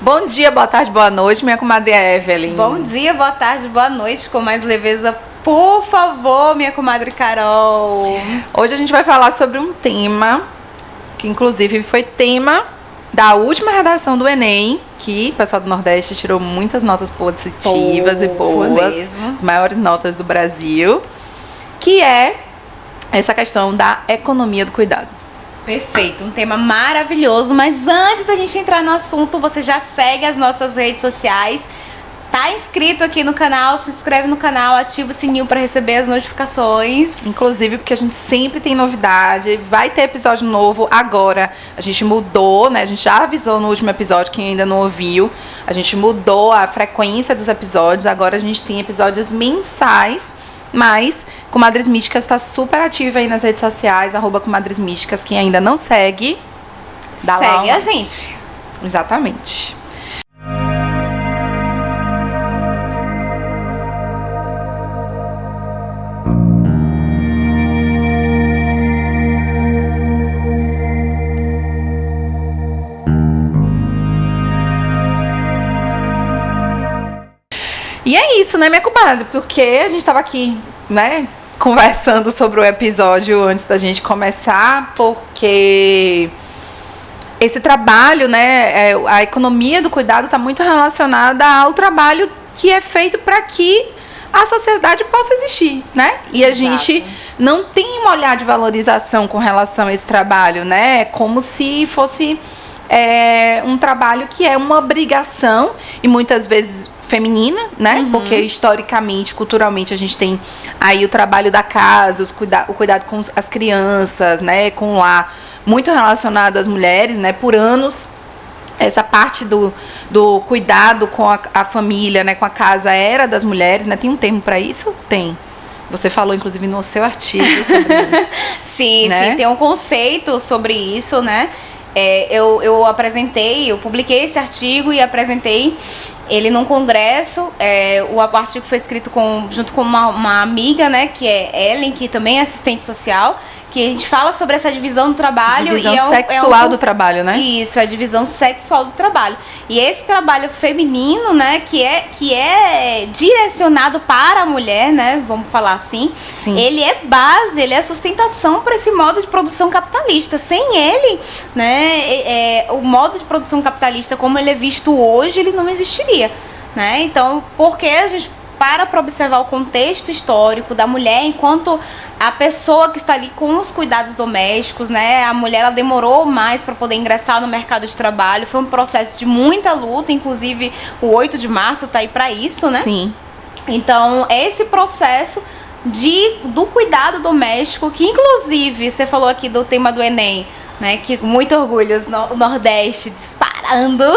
Bom dia, boa tarde, boa noite, minha comadre Evelyn. Bom dia, boa tarde, boa noite, com mais leveza, por favor, minha comadre Carol. Hoje a gente vai falar sobre um tema que inclusive foi tema da última redação do Enem, que o pessoal do Nordeste tirou muitas notas positivas e boas, as maiores notas do Brasil, que é essa questão da economia do cuidado. Perfeito, um tema maravilhoso, mas antes da gente entrar no assunto, você já segue as nossas redes sociais, tá inscrito aqui no canal, se inscreve no canal, ativa o sininho para receber as notificações. Inclusive porque a gente sempre tem novidade, vai ter episódio novo agora, a gente mudou, né, a gente já avisou no último episódio, quem ainda não ouviu, a gente mudou a frequência dos episódios, agora a gente tem episódios mensais. Mas Comadres Místicas está super ativa aí nas redes sociais, @Comadres Místicas. Quem ainda não segue, segue a gente. Exatamente. E é isso, né, minha comadre? Porque a gente tava aqui, né, conversando sobre o episódio antes da gente começar, porque esse trabalho, né, a economia do cuidado está muito relacionada ao trabalho que é feito para que a sociedade possa existir, né? E a gente não tem um olhar de valorização com relação a esse trabalho, né? Como se fosse um trabalho que é uma obrigação e muitas vezes feminina, né? Uhum. Porque historicamente, culturalmente, a gente tem aí o trabalho da casa, o cuidado com as crianças, né? Com o lar, muito relacionado às mulheres, né? Por anos, essa parte do cuidado com a família, né? Com a casa era das mulheres, né? Tem um termo para isso? Tem. Você falou, inclusive, no seu artigo sobre isso. Sim, né? Sim, tem um conceito sobre isso, né? Eu publiquei esse artigo e apresentei ele num congresso. O artigo foi escrito junto com uma amiga, né, que é Ellen, que também é assistente social, que a gente fala sobre essa divisão do trabalho. Divisão sexual do trabalho, né? Isso, a divisão sexual do trabalho. E esse trabalho feminino, né, que é direcionado para a mulher, né, vamos falar assim. Sim. Ele é base, ele é sustentação para esse modo de produção capitalista. Sem ele, né, o modo de produção capitalista como ele é visto hoje, ele não existiria, né? Então, porque a gente para observar o contexto histórico da mulher enquanto a pessoa que está ali com os cuidados domésticos, né? A mulher, ela demorou mais para poder ingressar no mercado de trabalho. Foi um processo de muita luta, inclusive o 8 de março tá aí para isso, né? Sim. Então, esse processo do cuidado doméstico, que inclusive, você falou aqui do tema do Enem, né? Que com muito orgulho, o Nordeste disparando.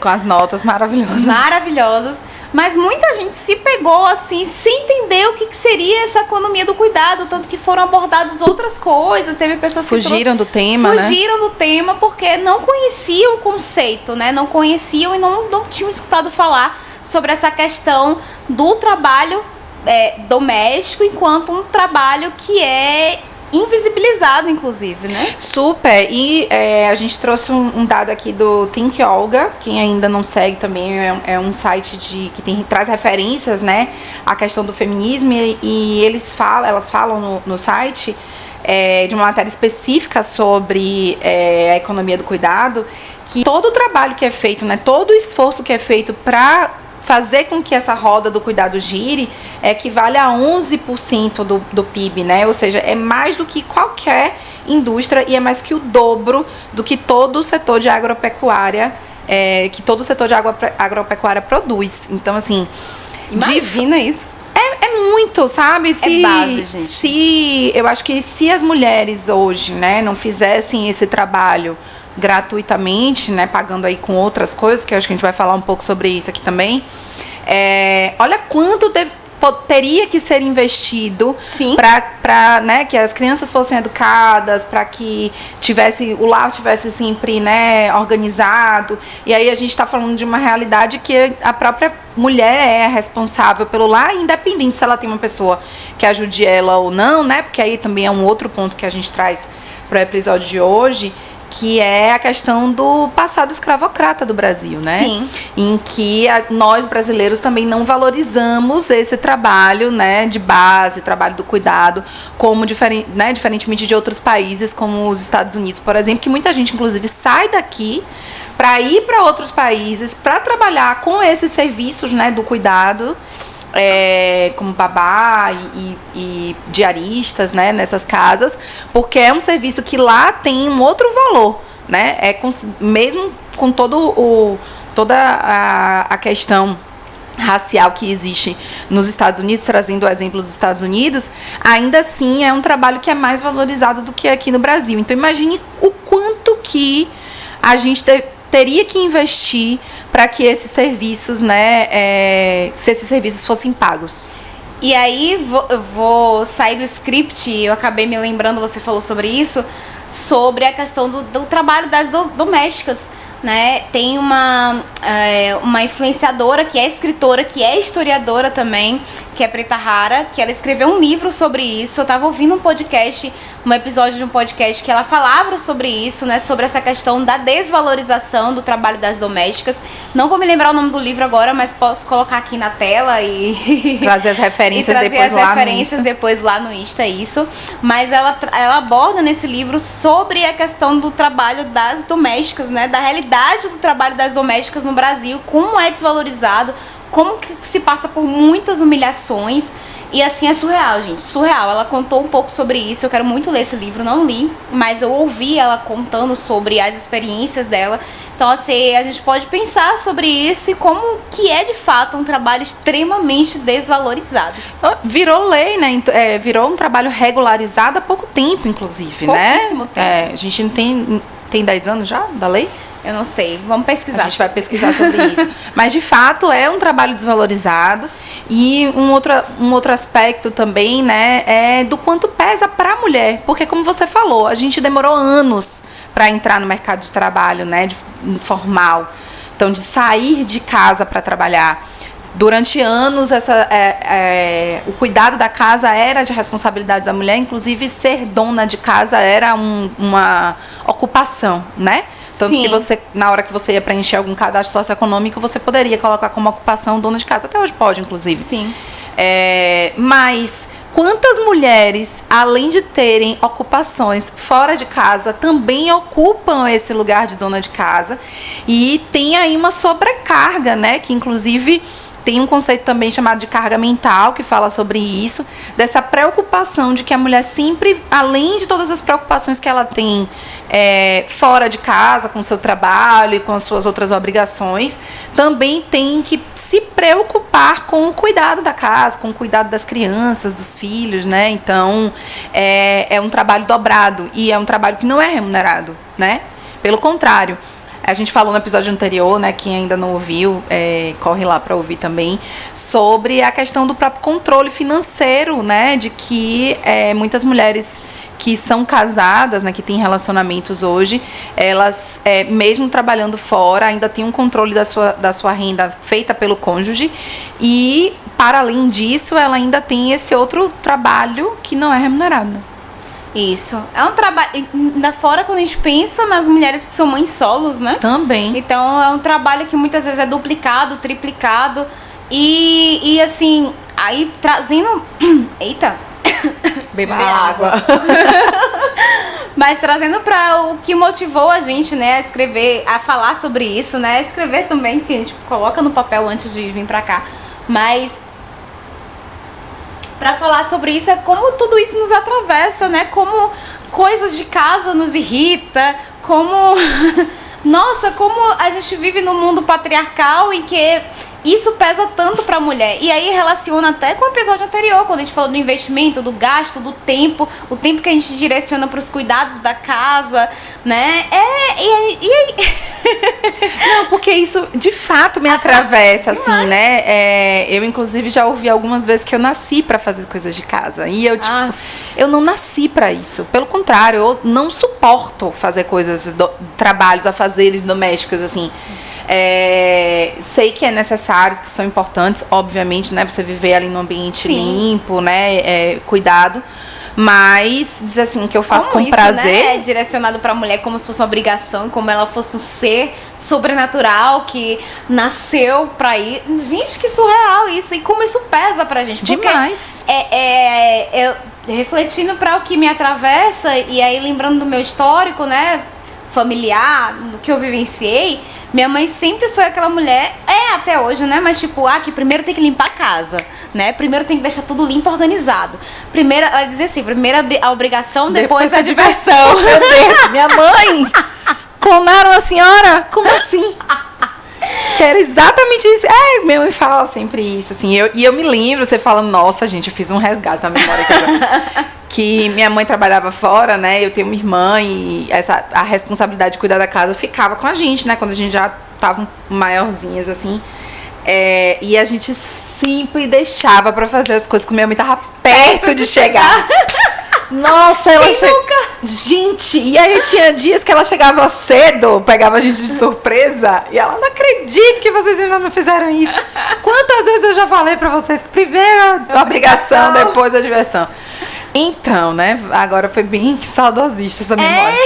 Com as notas maravilhosas. Maravilhosas. Mas muita gente se pegou assim, sem entender o que seria essa economia do cuidado, tanto que foram abordadas outras coisas, teve pessoas que fugiram do tema, fugiram do tema porque não conheciam o conceito, né? Não conheciam e não tinham escutado falar sobre essa questão do trabalho doméstico enquanto um trabalho que é invisibilizado, inclusive, né? Super. E a gente trouxe um dado aqui do Think Olga, quem ainda não segue também, é um site que traz referências, né, à questão do feminismo, e elas falam no site de uma matéria específica sobre a economia do cuidado, que todo o trabalho que é feito, né, todo o esforço que é feito para fazer com que essa roda do cuidado gire equivale a 11% do PIB, né? Ou seja, é mais do que qualquer indústria e é mais que o dobro do que todo o setor de agropecuária, agropecuária produz. Então, assim, imagina isso. É muito, sabe? É base, gente. Eu acho que se as mulheres hoje, né, não fizessem esse trabalho gratuitamente, né, pagando aí com outras coisas, que eu acho que a gente vai falar um pouco sobre isso aqui também. Olha quanto teria que ser investido para, né, que as crianças fossem educadas, para que o lar tivesse sempre, né, organizado. E aí a gente está falando de uma realidade que a própria mulher é responsável pelo lar, independente se ela tem uma pessoa que ajude ela ou não, né? Porque aí também é um outro ponto que a gente traz para o episódio de hoje, que é a questão do passado escravocrata do Brasil, né? Sim. Em que nós brasileiros também não valorizamos esse trabalho, né, de base, trabalho do cuidado, como diferentemente de outros países, como os Estados Unidos, por exemplo, que muita gente, inclusive, sai daqui para ir para outros países para trabalhar com esses serviços, né, do cuidado, como babá e diaristas, né, nessas casas, porque é um serviço que lá tem um outro valor, né, mesmo com toda a questão racial que existe nos Estados Unidos, trazendo o exemplo dos Estados Unidos, ainda assim é um trabalho que é mais valorizado do que aqui no Brasil. Então imagine o quanto que a gente teria que investir para que esses serviços, né, se esses serviços fossem pagos. E aí, eu vou sair do script, eu acabei me lembrando, você falou sobre isso, sobre a questão do trabalho das domésticas, né? Tem uma influenciadora que é escritora, que é historiadora também, que é Preta Rara, que ela escreveu um livro sobre isso. Eu estava ouvindo um episódio de um podcast que ela falava sobre isso, né? Sobre essa questão da desvalorização do trabalho das domésticas. Não vou me lembrar o nome do livro agora, mas posso colocar aqui na tela e trazer as referências depois lá no Insta, isso. Mas ela aborda nesse livro sobre a questão do trabalho das domésticas, né? Da realidade do trabalho das domésticas no Brasil, como é desvalorizado, como que se passa por muitas humilhações. E assim, é surreal, gente, surreal. Ela contou um pouco sobre isso, eu quero muito ler esse livro, não li, mas eu ouvi ela contando sobre as experiências dela. Então, assim, a gente pode pensar sobre isso e como que é, de fato, um trabalho extremamente desvalorizado. Virou lei, né? Virou um trabalho regularizado há pouco tempo, inclusive, né? Pouquíssimo tempo. A gente não tem 10 anos já da lei? Eu não sei, vamos pesquisar. A gente vai pesquisar sobre isso. Mas, de fato, é um trabalho desvalorizado. E um outro aspecto também, né, é do quanto pesa para a mulher. Porque, como você falou, a gente demorou anos para entrar no mercado de trabalho, né, formal. Então, de sair de casa para trabalhar. Durante anos, o cuidado da casa era de responsabilidade da mulher. Inclusive, ser dona de casa era uma ocupação, né? Tanto Sim. que você, na hora que você ia preencher algum cadastro socioeconômico, você poderia colocar como ocupação dona de casa. Até hoje pode, inclusive. Sim. Mas quantas mulheres, além de terem ocupações fora de casa, também ocupam esse lugar de dona de casa? E tem aí uma sobrecarga, né? Que, inclusive, tem um conceito também chamado de carga mental, que fala sobre isso, dessa preocupação de que a mulher sempre, além de todas as preocupações que ela tem fora de casa, com o seu trabalho e com as suas outras obrigações, também tem que se preocupar com o cuidado da casa, com o cuidado das crianças, dos filhos, né? Então, é um trabalho dobrado e é um trabalho que não é remunerado, né? Pelo contrário. A gente falou no episódio anterior, né, quem ainda não ouviu, corre lá para ouvir também, sobre a questão do próprio controle financeiro, né, de que muitas mulheres que são casadas, né, que têm relacionamentos hoje, elas, mesmo trabalhando fora, ainda têm um controle da sua renda feita pelo cônjuge e, para além disso, ela ainda tem esse outro trabalho que não é remunerado. Isso. É um trabalho. Da fora, quando a gente pensa nas mulheres que são mães solos, né? Também. Então, é um trabalho que muitas vezes é duplicado, triplicado. E assim, aí trazendo. Eita! Beba água. Mas trazendo para o que motivou a gente, né, a escrever, a falar sobre isso, né? A escrever também, que a gente coloca no papel antes de vir para cá. Mas para falar sobre isso, é como tudo isso nos atravessa, né? Como coisas de casa nos irrita, como nossa, como a gente vive num mundo patriarcal em que isso pesa tanto pra mulher. E aí relaciona até com o episódio anterior, quando a gente falou do investimento, do gasto, do tempo, o tempo que a gente direciona pros cuidados da casa, né? E aí... Não, porque isso de fato me atravessa, assim, né? Eu, inclusive, já ouvi algumas vezes que eu nasci pra fazer coisas de casa. E eu, tipo, eu não nasci pra isso. Pelo contrário, eu não suporto fazer coisas, trabalhos, afazeres domésticos, assim. Sei que é necessário, que são importantes, obviamente, né? Você viver ali num ambiente limpo, né? Cuidado. Mas dizer assim que eu faço como com isso, prazer. Né? É direcionado pra mulher como se fosse uma obrigação, como ela fosse um ser sobrenatural que nasceu pra ir. Gente, que surreal isso. E como isso pesa pra gente. Demais. Eu refletindo pra o que me atravessa e aí lembrando do meu histórico, né? Familiar, do que eu vivenciei. Minha mãe sempre foi aquela mulher, até hoje, né? Mas tipo, que primeiro tem que limpar a casa, né? Primeiro tem que deixar tudo limpo, organizado. Primeiro, ela dizia assim, primeiro a obrigação, depois a diversão. Meu Deus, minha mãe! Clonaram a senhora? Como assim? Que era exatamente isso. Minha mãe fala sempre isso, assim. E eu me lembro, você falando, nossa, gente, eu fiz um resgate na memória que minha mãe trabalhava fora, né? Eu tenho uma irmã e a responsabilidade de cuidar da casa ficava com a gente, né? Quando a gente já tava maiorzinhas, assim. E a gente sempre deixava pra fazer as coisas quando minha mãe tava perto de chegar. Nossa, ela nunca? Gente, e aí tinha dias que ela chegava cedo, pegava a gente de surpresa, e ela, não acredito que vocês ainda não fizeram isso. Quantas vezes eu já falei pra vocês que primeiro a obrigação, depois a diversão. Então, né, agora foi bem saudosista essa memória.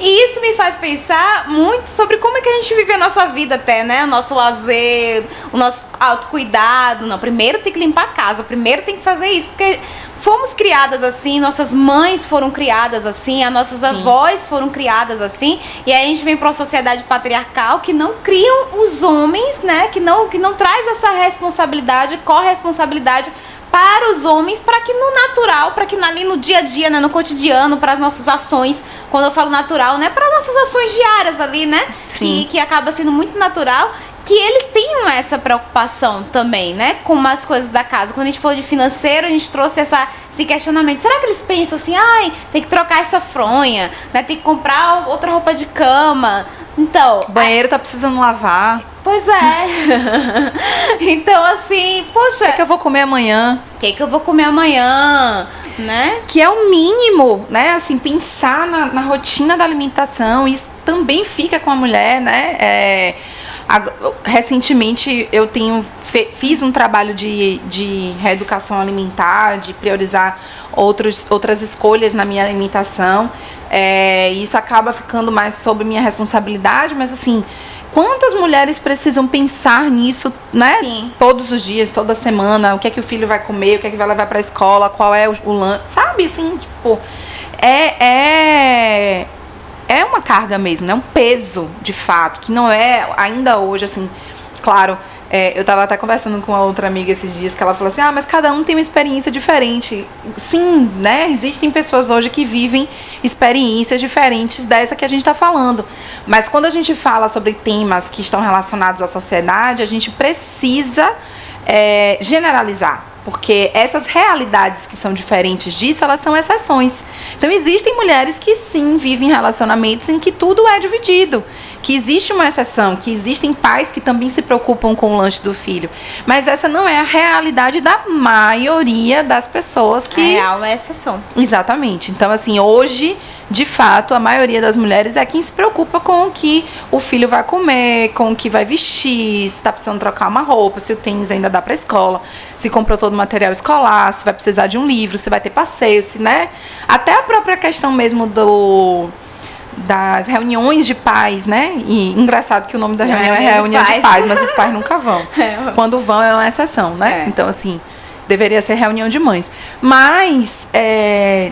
E isso me faz pensar muito sobre como é que a gente vive a nossa vida até, né? O nosso lazer, o nosso autocuidado. Não, primeiro tem que limpar a casa, primeiro tem que fazer isso, porque fomos criadas assim, nossas mães foram criadas assim, as nossas avós foram criadas assim, e aí a gente vem para uma sociedade patriarcal que não criam os homens, né? Que não traz essa responsabilidade, corresponsabilidade para os homens, para que no natural, para que ali no dia a dia, né, no cotidiano, para as nossas ações, quando eu falo natural, né, para nossas ações diárias ali, né, que acaba sendo muito natural, que eles tenham essa preocupação também, né, com as coisas da casa. Quando a gente falou de financeiro, a gente trouxe esse questionamento. Será que eles pensam assim, tem que trocar essa fronha, né, tem que comprar outra roupa de cama? Então, o banheiro tá precisando lavar. Pois é. Então, assim, poxa. O que eu vou comer amanhã? O que eu vou comer amanhã, né? Que é o mínimo, né? Assim, pensar na rotina da alimentação. Isso também fica com a mulher, né? Recentemente eu fiz um trabalho de reeducação alimentar, de priorizar outras escolhas na minha alimentação. Isso acaba ficando mais sob minha responsabilidade, mas assim, quantas mulheres precisam pensar nisso, né? Sim. Todos os dias, toda semana, o que é que o filho vai comer, o que é que vai levar pra escola, qual é o lanche, sabe? Assim, tipo, é uma carga mesmo, né? Um peso, de fato, que não é, ainda hoje, assim, claro, eu tava até conversando com uma outra amiga esses dias, que ela falou assim, mas cada um tem uma experiência diferente. Sim, né? Existem pessoas hoje que vivem experiências diferentes dessa que a gente tá falando. Mas quando a gente fala sobre temas que estão relacionados à sociedade, a gente precisa generalizar. Porque essas realidades que são diferentes disso, elas são exceções. Então, existem mulheres que sim vivem relacionamentos em que tudo é dividido. Que existe uma exceção, que existem pais que também se preocupam com o lanche do filho. Mas essa não é a realidade da maioria das pessoas que... A real é a exceção. Exatamente. Então, assim, hoje, de fato, a maioria das mulheres é quem se preocupa com o que o filho vai comer, com o que vai vestir, se está precisando trocar uma roupa, se o tênis ainda dá para a escola, se comprou todo o material escolar, se vai precisar de um livro, se vai ter passeio, se, né? Até a própria questão mesmo das reuniões de pais, né? E engraçado que o nome da reunião é reunião de pais, mas os pais nunca vão. Quando vão é uma exceção, né? Então, assim, deveria ser reunião de mães. Mas,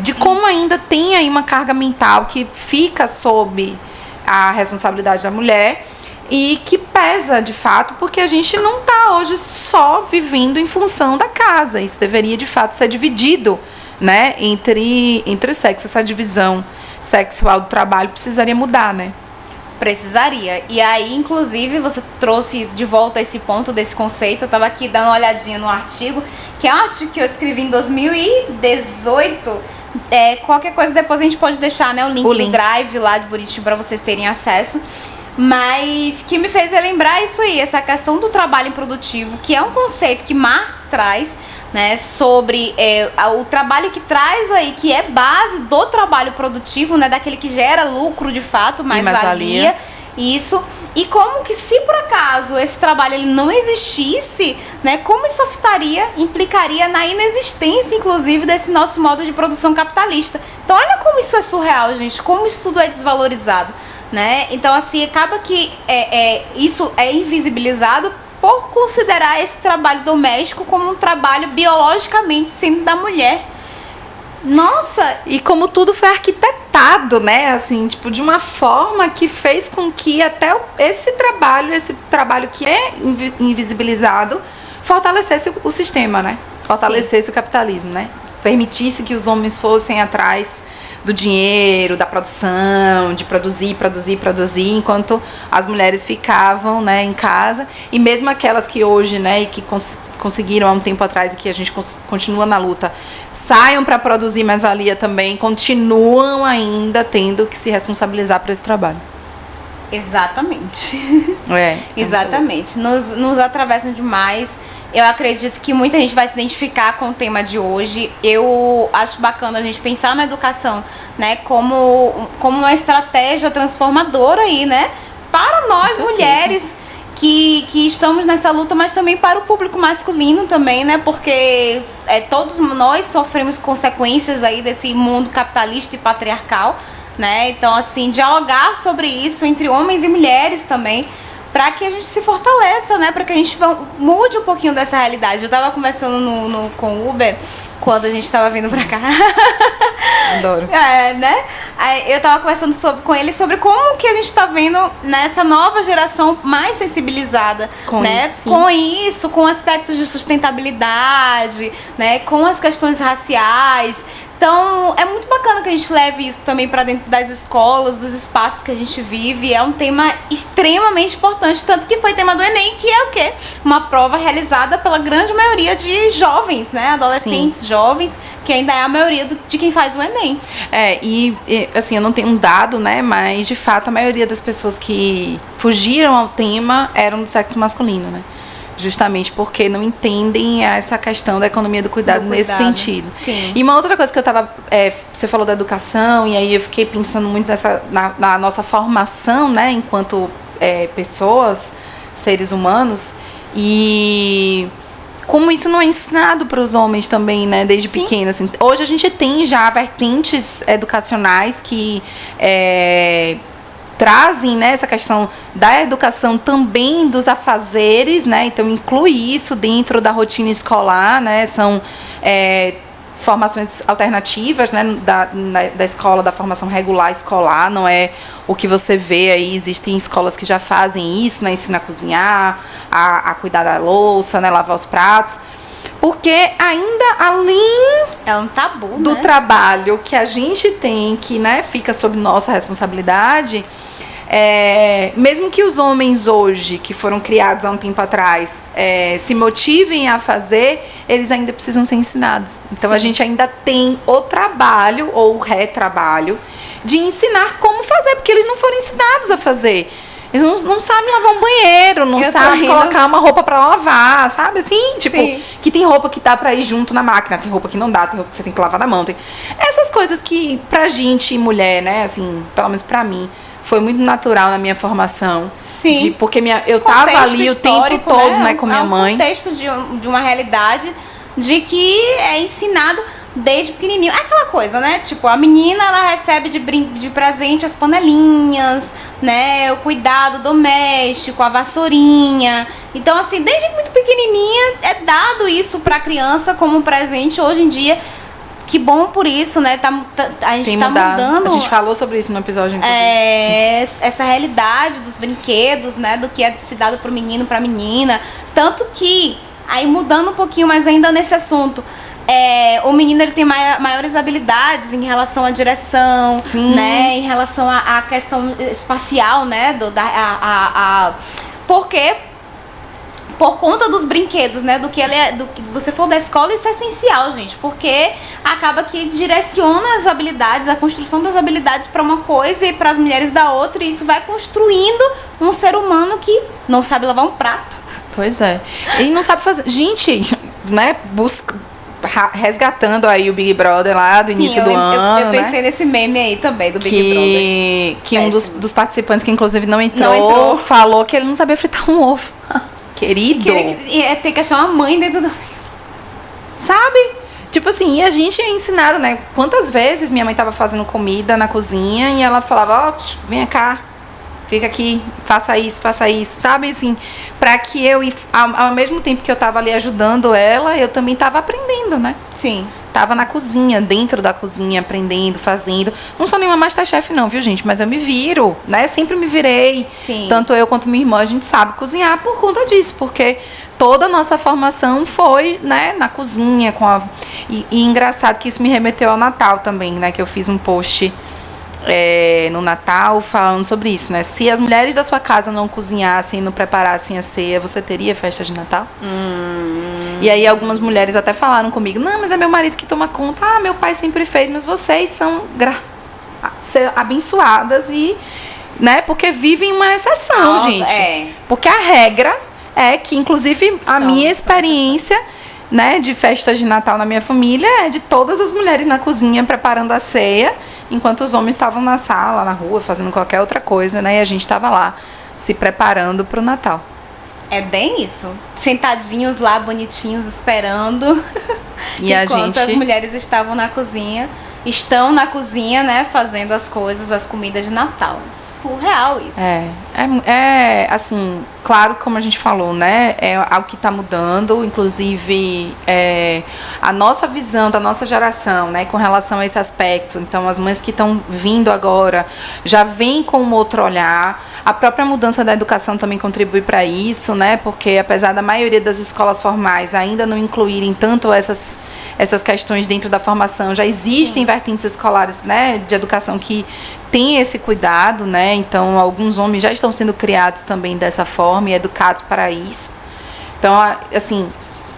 de como ainda tem aí uma carga mental que fica sob a responsabilidade da mulher e que pesa, de fato, porque a gente não está hoje só vivendo em função da casa. Isso deveria, de fato, ser dividido, né? Entre os sexos, essa divisão sexual do trabalho precisaria mudar, né? Precisaria. E aí, inclusive, você trouxe de volta esse ponto desse conceito. Eu estava aqui dando uma olhadinha no artigo, que é um artigo que eu escrevi em 2018. Qualquer coisa depois a gente pode deixar, né, o link do Drive lá de Buriti para vocês terem acesso. Mas que me fez relembrar isso aí, essa questão do trabalho improdutivo, que é um conceito que Marx traz, né, sobre o trabalho que traz aí, que é base do trabalho produtivo, né, daquele que gera lucro de fato, mais valia. Isso. E como que, se por acaso caso esse trabalho ele não existisse, né, como isso implicaria na inexistência, inclusive, desse nosso modo de produção capitalista. Então, olha como isso é surreal, gente, como isso tudo é desvalorizado, né? Então, assim, acaba que isso é invisibilizado por considerar esse trabalho doméstico como um trabalho biologicamente sendo da mulher. Nossa! E como tudo foi arquitetado, né? Assim, tipo, de uma forma que fez com que até esse trabalho que é invisibilizado, fortalecesse o sistema, né? Fortalecesse o capitalismo, né? Permitisse que os homens fossem atrás do dinheiro, da produção, de produzir, enquanto as mulheres ficavam, né, em casa. E mesmo aquelas que hoje, né, e que conseguiram há um tempo atrás e que a gente continua na luta, saiam para produzir mais-valia também, continuam ainda tendo que se responsabilizar por esse trabalho. Exatamente. Exatamente. Nos atravessam demais. Eu acredito que muita gente vai se identificar com o tema de hoje. Eu acho bacana a gente pensar na educação, né, como uma estratégia transformadora aí, né, para nós mulheres que estamos nessa luta, mas também para o público masculino também, né, porque todos nós sofremos consequências aí desse mundo capitalista e patriarcal, né. Então, assim, dialogar sobre isso entre homens e mulheres também, para que a gente se fortaleça, né? Para que a gente mude um pouquinho dessa realidade. Eu tava conversando com o Uber quando a gente tava vindo pra cá. Adoro. Né? Aí eu tava conversando com ele sobre como que a gente tá vendo nessa nova geração mais sensibilizada, né? Com isso, com aspectos de sustentabilidade, né? Com as questões raciais. Então, é muito bacana que a gente leve isso também para dentro das escolas, dos espaços que a gente vive. É um tema extremamente importante, tanto que foi tema do Enem, que é o quê? Uma prova realizada pela grande maioria de jovens, né? Adolescentes, jovens, que ainda é a maioria de quem faz o Enem. E assim, eu não tenho um dado, né? Mas, de fato, a maioria das pessoas que fugiram ao tema eram do sexo masculino, né? Justamente porque não entendem essa questão da economia do cuidado nesse sentido. Sim. E uma outra coisa que eu tava... você falou da educação, e aí eu fiquei pensando muito na nossa formação, né? Enquanto pessoas, seres humanos. E como isso não é ensinado para os homens também, né? Desde pequeno, assim. Hoje a gente tem já vertentes educacionais que... trazem, né, essa questão da educação também dos afazeres, né, então inclui isso dentro da rotina escolar, né, são formações alternativas, né, da escola, da formação regular escolar, não é o que você vê aí, existem escolas que já fazem isso, né, ensina a cozinhar, a cuidar da louça, né, lavar os pratos, porque ainda além é um tabu, do né? trabalho que a gente tem, que, né, fica sob nossa responsabilidade, mesmo que os homens hoje, que foram criados há um tempo atrás, se motivem a fazer, eles ainda precisam ser ensinados. Então a gente ainda tem o trabalho, ou o retrabalho, de ensinar como fazer, porque eles não foram ensinados a fazer. Eles não sabem lavar um banheiro, não sabem colocar uma roupa pra lavar, sabe? Assim, tipo, que tem roupa que dá pra ir junto na máquina, tem roupa que não dá, tem roupa que você tem que lavar na mão. Tem essas coisas que, pra gente, mulher, né, assim, pelo menos pra mim, foi muito natural na minha formação. Sim. Porque eu tava ali o tempo todo, né, com minha mãe. É um contexto de uma realidade de que é ensinado desde pequenininho. É aquela coisa, né? Tipo, a menina, ela recebe de presente as panelinhas, né? O cuidado doméstico, a vassourinha. Então, assim, desde muito pequenininha é dado isso pra criança como presente. Hoje em dia, que bom por isso, né? A gente tá mudando. A gente falou sobre isso no episódio, inclusive. Essa realidade dos brinquedos, né? Do que é se dado pro menino, pra menina. Tanto que, aí mudando um pouquinho, mas ainda nesse assunto... o menino ele tem maiores habilidades em relação à direção, né? Em relação à questão espacial, né? Porque por conta dos brinquedos, né? Do que você for da escola, isso é essencial, gente. Porque acaba que direciona as habilidades, a construção das habilidades para uma coisa e para as mulheres da outra. E isso vai construindo um ser humano que não sabe lavar um prato. Pois é. Ele não sabe fazer. Gente, né? resgatando aí o Big Brother lá do início do ano, eu pensei nesse meme aí também, do Big Brother. Que um dos participantes, que inclusive não entrou, falou que ele não sabia fritar um ovo. Querido. Ia ter que achar uma mãe dentro do... Sabe? Tipo assim, e a gente é ensinado, né? Quantas vezes minha mãe tava fazendo comida na cozinha e ela falava, vem cá, fica aqui, faça isso, sabe? Assim, pra que eu, ao mesmo tempo que eu tava ali ajudando ela, eu também tava aprendendo, né? Sim. Tava na cozinha, dentro da cozinha, aprendendo, fazendo. Não sou nenhuma Masterchef não, viu, gente? Mas eu me viro, né? Sempre me virei. Sim. Tanto eu quanto minha irmã, a gente sabe cozinhar por conta disso, porque toda a nossa formação foi, né, na cozinha. E engraçado que isso me remeteu ao Natal também, né? Que eu fiz um post no Natal falando sobre isso, né? Se as mulheres da sua casa não cozinhassem, não preparassem a ceia, você teria festa de Natal? E aí algumas mulheres até falaram comigo, não, mas é meu marido que toma conta. Ah, meu pai sempre fez, mas vocês são abençoadas e, né, porque vivem uma exceção, gente. Porque a regra é que, inclusive, a minha experiência, né, de festas de Natal na minha família é de todas as mulheres na cozinha preparando a ceia, enquanto os homens estavam na sala, na rua, fazendo qualquer outra coisa, né, e a gente estava lá se preparando para o Natal. É bem isso. Sentadinhos lá, bonitinhos, esperando. E enquanto as mulheres estavam na cozinha. Estão na cozinha, né? Fazendo as coisas, as comidas de Natal. Surreal isso. Assim, claro, como a gente falou, né? É algo que está mudando. Inclusive, a nossa visão da nossa geração, né? Com relação a esse aspecto. Então, as mães que estão vindo agora já vêm com um outro olhar. A própria mudança da educação também contribui para isso, né? Porque apesar da maioria das escolas formais ainda não incluírem tanto essas questões dentro da formação, já existem vertentes escolares, né, de educação que tem esse cuidado, né? Então, alguns homens já estão sendo criados também dessa forma e educados para isso. Então, assim,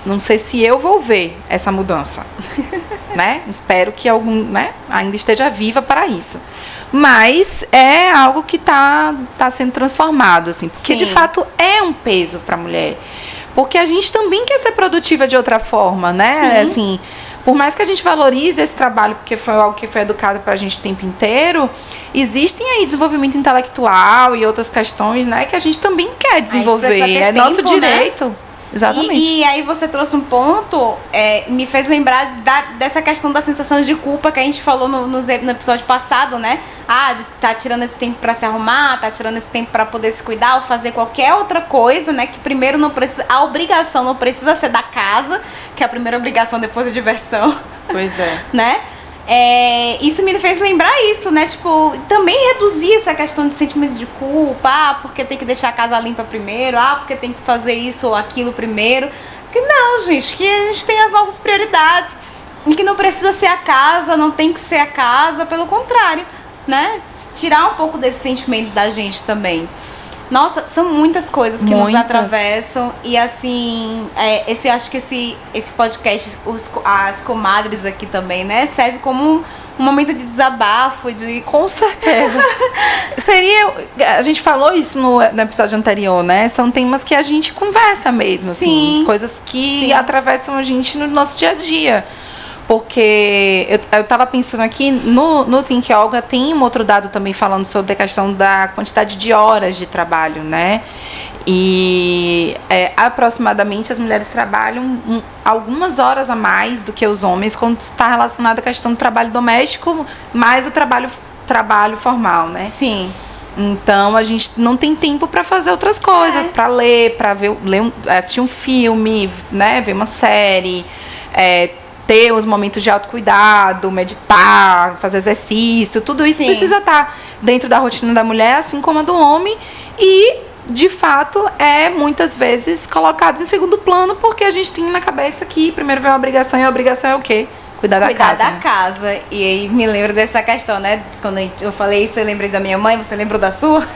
não sei se eu vou ver essa mudança, né? Espero que ainda esteja viva para isso. Mas é algo que tá sendo transformado, assim, porque de fato é um peso para a mulher. Porque a gente também quer ser produtiva de outra forma, né? Assim, por mais que a gente valorize esse trabalho, porque foi algo que foi educado pra gente o tempo inteiro, existem aí desenvolvimento intelectual e outras questões, né, que a gente também quer desenvolver. É tempo, nosso direito. Né? Exatamente. E aí você trouxe um ponto, me fez lembrar dessa questão da sensação de culpa que a gente falou no episódio passado, né? De tá tirando esse tempo pra se arrumar, tá tirando esse tempo pra poder se cuidar ou fazer qualquer outra coisa, né? Que primeiro não precisa, a obrigação não precisa ser da casa, que é a primeira obrigação depois da diversão. Pois é. Né? Isso me fez lembrar isso, né? Tipo, também reduzir essa questão de sentimento de culpa, porque tem que deixar a casa limpa primeiro, porque tem que fazer isso ou aquilo primeiro. Que não, gente, que a gente tem as nossas prioridades e que não precisa ser a casa, não tem que ser a casa, pelo contrário, né? Tirar um pouco desse sentimento da gente também. Nossa, são muitas coisas que nos atravessam. E assim, acho que esse podcast, as comadres aqui também, né? Serve como um momento de desabafo, Com certeza. A gente falou isso no episódio anterior, né? São temas que a gente conversa mesmo, assim. Coisas que atravessam a gente no nosso dia a dia. Porque eu estava pensando aqui, no Think Yoga tem um outro dado também falando sobre a questão da quantidade de horas de trabalho, né? E aproximadamente as mulheres trabalham algumas horas a mais do que os homens quando está relacionado à questão do trabalho doméstico, mais o trabalho formal, né? Sim. Então a gente não tem tempo para fazer outras coisas, para ler, para assistir um filme, né? Ver uma série, ter os momentos de autocuidado, meditar, fazer exercício, tudo isso precisa estar dentro da rotina da mulher, assim como a do homem, e de fato muitas vezes colocado em segundo plano, porque a gente tem na cabeça que primeiro vem a obrigação, e a obrigação é o quê? Cuidar da casa. E aí me lembro dessa questão, né? Quando eu falei isso, eu lembrei da minha mãe, você lembrou da sua?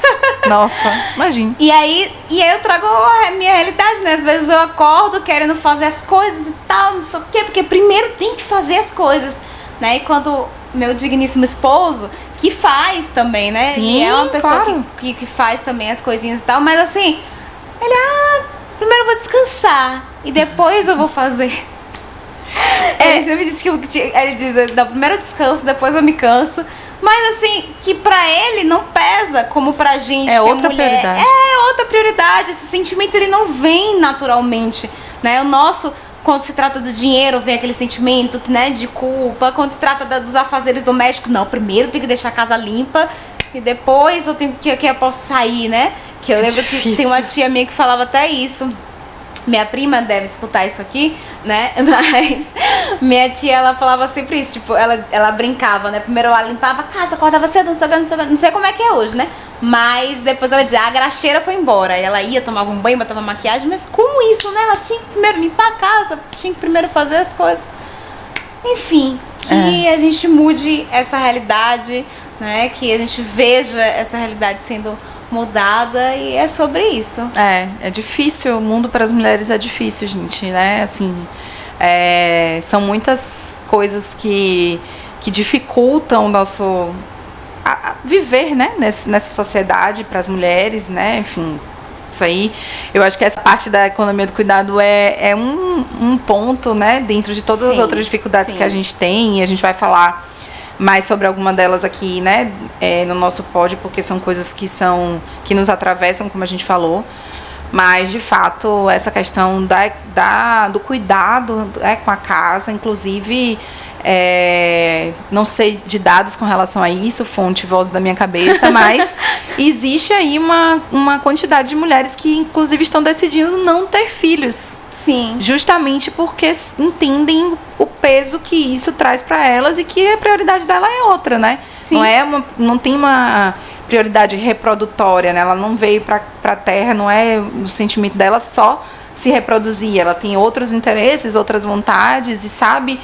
Nossa, imagina. E aí eu trago a minha realidade, né? Às vezes eu acordo querendo fazer as coisas e tal, não sei o quê, porque primeiro tem que fazer as coisas, né? E quando meu digníssimo esposo, que faz também, né? Sim, ele é uma pessoa claro. que faz também as coisinhas e tal, mas assim, ele, primeiro eu vou descansar e depois eu vou fazer. Ele sempre diz que ele diz, no primeiro descanso, depois eu me canso. Mas assim, que pra ele não pesa como pra gente, é que outra é mulher. prioridade. É outra prioridade. Esse sentimento, ele não vem naturalmente, né? O nosso, quando se trata do dinheiro, vem aquele sentimento, né, de culpa. Quando se trata dos afazeres domésticos, não, primeiro eu tenho que deixar a casa limpa e depois eu tenho que eu posso sair, né? Que eu lembro difícil. que tem uma tia minha que falava até isso. Minha prima deve escutar isso aqui, né? Mas minha tia, ela falava sempre isso. Tipo, ela brincava, né? Primeiro ela limpava a casa, acordava cedo, não sei como é que é hoje, né? Mas depois ela dizia, a graxeira foi embora. E ela ia, tomava um banho, botava maquiagem. Mas como isso, né? Ela tinha que primeiro limpar a casa, tinha que primeiro fazer as coisas. Enfim, que a gente mude essa realidade, né? Que a gente veja essa realidade sendo mudada, e é sobre isso. É difícil, o mundo para as mulheres é difícil, gente, né? Assim, são muitas coisas que dificultam o nosso viver, né? Nessa sociedade para as mulheres, né? Enfim, isso aí, eu acho que essa parte da economia do cuidado é um ponto, né? Dentro de todas as outras dificuldades que a gente tem, e a gente vai falar mais sobre alguma delas aqui, né, no nosso pod, porque são coisas que nos atravessam, como a gente falou. Mas, de fato, essa questão do cuidado com a casa, inclusive, não sei de dados com relação a isso, fonte voz da minha cabeça, mas existe aí uma quantidade de mulheres que, inclusive, estão decidindo não ter filhos. Sim. Justamente porque entendem o peso que isso traz para elas e que a prioridade dela é outra, né? Sim. Não tem uma prioridade reprodutória, né? Ela não veio para a Terra, não é o sentimento dela só se reproduzir. Ela tem outros interesses, outras vontades e sabe,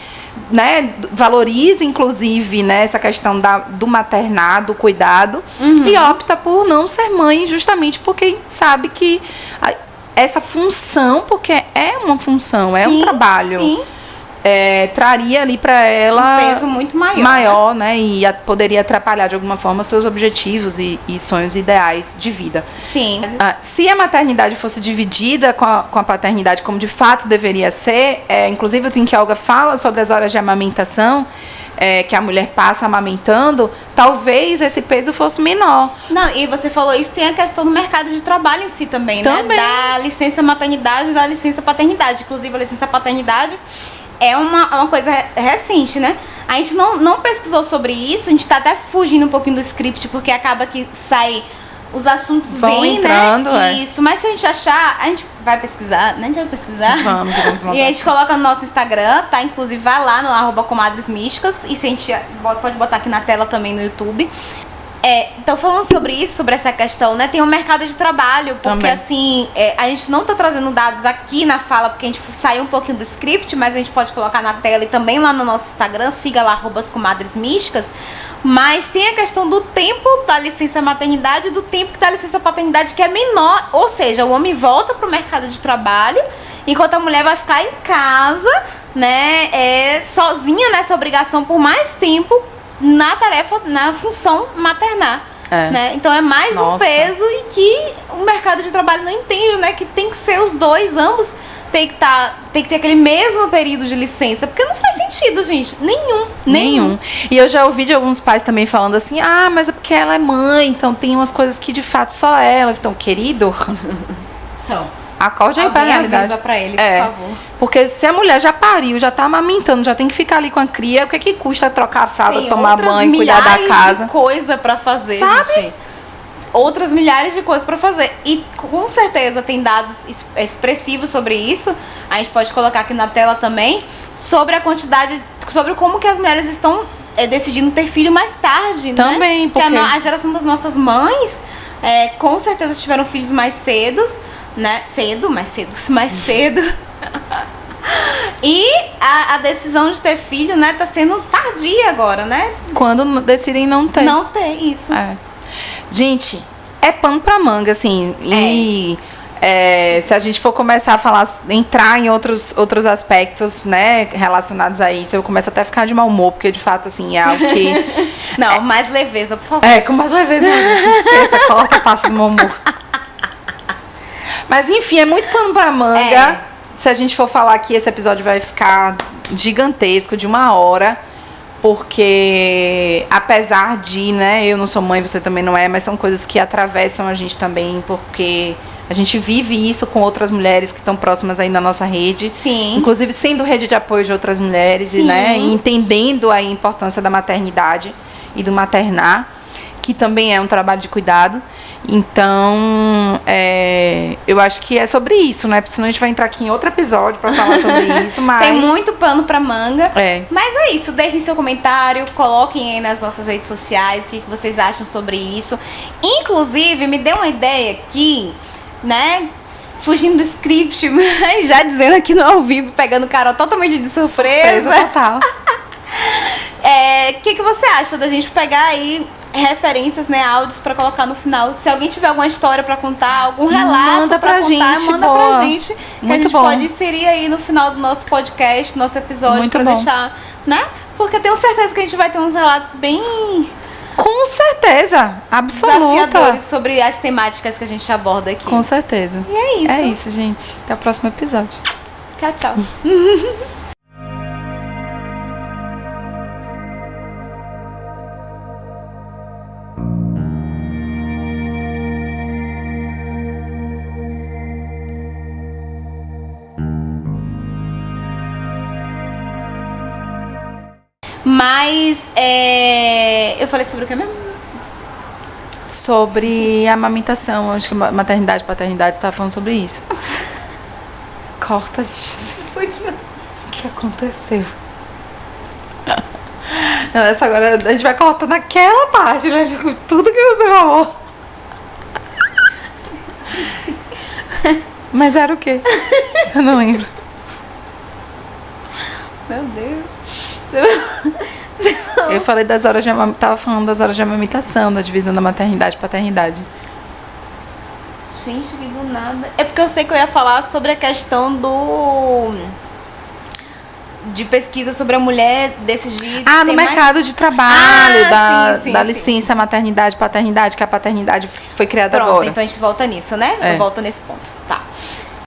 né? Valoriza, inclusive, né? Essa questão do maternado, do cuidado, e opta por não ser mãe justamente porque sabe que essa função, porque é uma função, é um trabalho, traria ali para ela um peso muito maior, né? E poderia atrapalhar de alguma forma seus objetivos e sonhos ideais de vida. Sim. Se a maternidade fosse dividida com a paternidade, como de fato deveria ser, inclusive o Think Yoga fala sobre as horas de amamentação, que a mulher passa amamentando, talvez esse peso fosse menor. Não, e você falou isso, tem a questão do mercado de trabalho em si também, né? Da licença maternidade e da licença paternidade. Inclusive, a licença paternidade é uma coisa recente, né? A gente não pesquisou sobre isso, a gente tá até fugindo um pouquinho do script, porque acaba que sai... Os assuntos vão entrando, né? Isso, mas se a gente achar, a gente vai pesquisar, né? A gente vai pesquisar. Vamos. E a gente coloca no nosso Instagram, tá? Inclusive vai lá no @comadresmísticas, e se a gente pode botar aqui na tela também no YouTube. Então, falando sobre isso, sobre essa questão, né? Tem um mercado de trabalho, porque também. assim, a gente não tá trazendo dados aqui na fala, porque a gente saiu um pouquinho do script, mas a gente pode colocar na tela e também lá no nosso Instagram, siga lá @comadresmísticas. Mas tem a questão do tempo da licença maternidade e do tempo da licença paternidade, que é menor. Ou seja, o homem volta pro mercado de trabalho, enquanto a mulher vai ficar em casa, né? Sozinha nessa obrigação por mais tempo, na tarefa, na função maternar. Né? Então é mais um peso, e que o mercado de trabalho não entende, né? Que tem que ser os dois, ambos tem que ter aquele mesmo período de licença, porque não faz sentido, gente. Nenhum. E eu já ouvi de alguns pais também falando assim, mas é porque ela é mãe, então tem umas coisas que de fato só ela. Então, querido, acorde aí pra realidade. Avisa pra ele, por favor. Porque se a mulher já pariu, já tá amamentando, já tem que ficar ali com a cria, o que custa trocar a fralda, tomar banho, cuidar da casa? Tem coisa pra fazer, sabe? Gente. Outras milhares de coisas pra fazer. E com certeza tem dados expressivos sobre isso. A gente pode colocar aqui na tela também, sobre a quantidade, sobre como que as mulheres estão decidindo ter filho mais tarde, também, né? Porque a geração das nossas mães, com certeza tiveram filhos mais cedos, né? Mais cedo. E a decisão de ter filho, né, tá sendo tardia agora, né? Quando decidem não ter. Não ter, isso. Gente, é pano pra manga, assim. E se a gente for começar a falar, entrar em outros aspectos, né, relacionados a isso, eu começo até a ficar de mau humor, porque de fato, assim, é algo que... Não, mais leveza, por favor. Com mais leveza, a gente esqueça, corta a parte do mau humor. Mas enfim, é muito pano pra manga. Se a gente for falar aqui, esse episódio vai ficar, gigantesco de 1 hora, porque apesar de, né, eu não sou mãe, você também não é, mas são coisas que atravessam a gente também, porque a gente vive isso com outras mulheres que estão próximas aí na nossa rede. Sim. Inclusive sendo rede de apoio de outras mulheres, Sim. né, e entendendo a importância da maternidade e do maternar, que também é um trabalho de cuidado. Então, eu acho que é sobre isso, né? Porque senão a gente vai entrar aqui em outro episódio pra falar sobre isso, mas... Tem muito pano pra manga. É. Mas é isso, deixem seu comentário, coloquem aí nas nossas redes sociais o que vocês acham sobre isso. Inclusive, me deu uma ideia aqui, né? Fugindo do script, mas já dizendo aqui no ao vivo, pegando o cara totalmente de surpresa. Total. O que você acha da gente pegar aí referências, né, áudios pra colocar no final? Se alguém tiver alguma história pra contar, algum relato manda pra contar, gente, manda boa. pra gente. Que Muito a gente bom. pode inserir aí no final do nosso podcast, nosso episódio, Muito pra bom. deixar, né? Porque eu tenho certeza que a gente vai ter uns relatos bem Com certeza, absoluta. desafiadores sobre as temáticas que a gente aborda aqui. Com certeza. E é isso. É isso, gente. Até o próximo episódio. Tchau, tchau. Mas, eu falei sobre o que mesmo? Sobre a amamentação. Acho que maternidade, paternidade, você estava falando sobre isso. Corta, gente. Foi que O que aconteceu? Não, essa agora a gente vai cortar naquela parte, né? Tudo que você falou. Mas era o quê? Você não lembra? Meu Deus. Eu falei das horas de tava falando das horas de amamentação, da divisão da maternidade e paternidade. Gente, que do nada. É porque eu sei que eu ia falar sobre a questão de pesquisa sobre a mulher desses dias. Ah, no mercado de trabalho, sim, da sim. licença maternidade, paternidade, que a paternidade foi criada Pronto, agora. então a gente volta nisso, né? É. Eu volto nesse ponto. Tá.